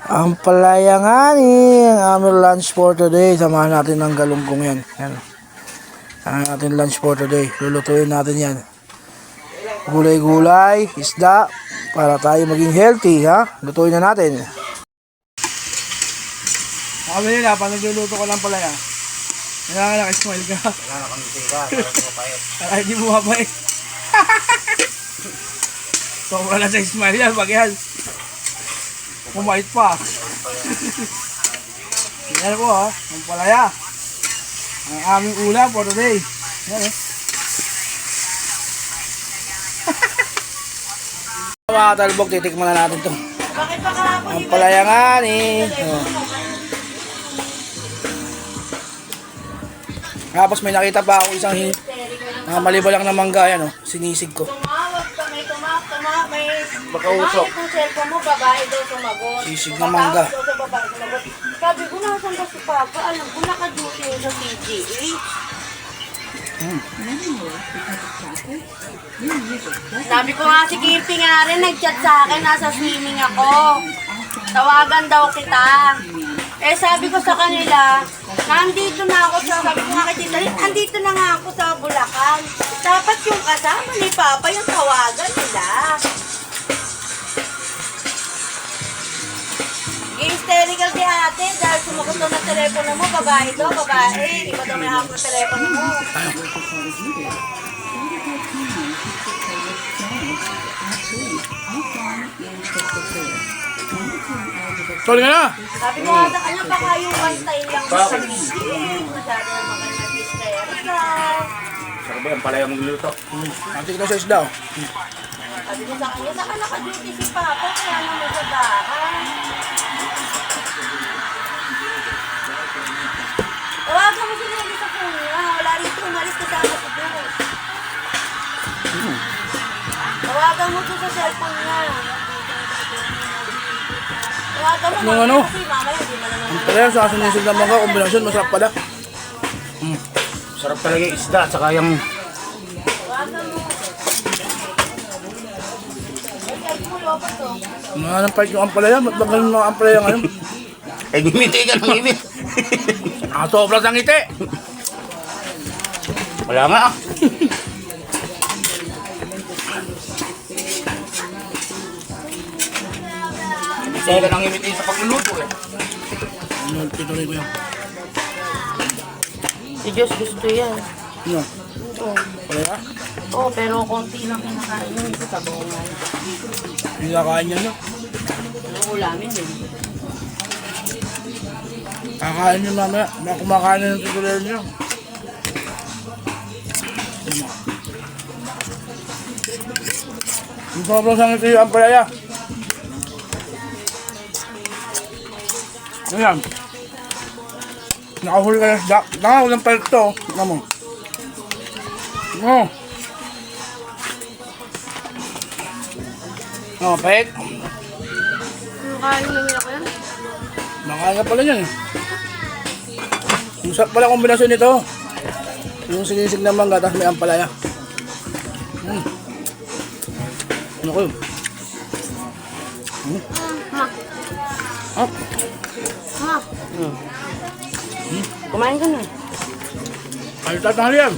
Ang palaya nga ni ang aming lunch for today. Samahan natin ng galunggong yan. Yan. Ang ating lunch for today. Lulutuin natin yan. Gulay-gulay, isda, para tayo maging healthy, ha? Lutuin na natin. Sabi nila, pag nagluluto ko ng palaya, kailangan naka-smile ka. Kailangan nakangiti ka, para di mapayat. Ay, di mo mapait. Sobra na sa smile yan, pag yan. Kumait pa. Yan po, ha? Ang palaya. Ang aming ulam for today. Yan, eh. Mga talbog, titikman na natin to. Ang palaya nga ni. Tapos may nakita pa ako isang malibalang na mangga, yan, sinisig ko. Bakausok. Kung cellphone mo, babae daw sumagot. Sisig na mangga. Sabi ko, nasan ba si Papa? Alam ko, naka-duty yun sa CGA. Sabi ko nga si Kirti nga rin, nag-chat sa akin, nasa swimming ako. Tawagan daw kita. Eh sabi ko sa kanila, nandito na ako sa, sabi ko nga kay Tita Lynn, andito na nga ako sa Bulacan. Dapat yung kasama ni Papa yung tawagan nila. Hysterical si ate dahil sumagot daw ng telepono mo, babae daw, babae. Iba daw may hawak ng telepono mo. Sorry ka na! Sabi ko nga sa kanya, baka yung one-time lang sa meeting. Masyado naman kayo nag-hysterical. Saka ba yung palayang niluto? Nanti kita sa isda, Sabi ko sa kanya, saka naka-duty si Papa, kaya naman sa bahay. Tawagan mo si Nelly sa phone niya. Wala rito, umalis kasama si Bruce. Tawagan mo to sa cellphone niya. Tawagan mo Nung ano? kasi mamaya hindi mo na naman. Palaya sa sinisig na mangga, kombinasyon, masarap pala. Sarap talaga yung isda, at saka yung... Tawagan mo. Ay, kahit mo lobat to. Mga nang pahit yung ampalaya, ba't ba ganun mga ampalaya ngayon? Ay, gumiti ka ng ibig. Sobra sa ngiti! Wala nga. Kasi ka nang imiti sa pagluluto eh. Pituloy ko yan. Si Diyos gusto yan. Ano? Oo. Palaya? Oo, pero konti lang kinakain yun. Ito sa buong nga. Hindi kakain yan, no? Ang ulamin yun. Kakain nyo mamaya. Mga kumakain na ng tutuloy nyo. Ang sobrang sa ngiti yung ampalaya. Ano yan? Nakahuli ka na isda. Nakahuli ng palit to. Tignan mo. Pahit. Kain namin ako yan. Makain ka pala yan. Yung sarap pala kombinasyon nito. Yung sinisig na mangga, tapos may ampalaya. Ano ko yun? Ma. Ah, Ma. Kumain ka na. ay tatanghali yan.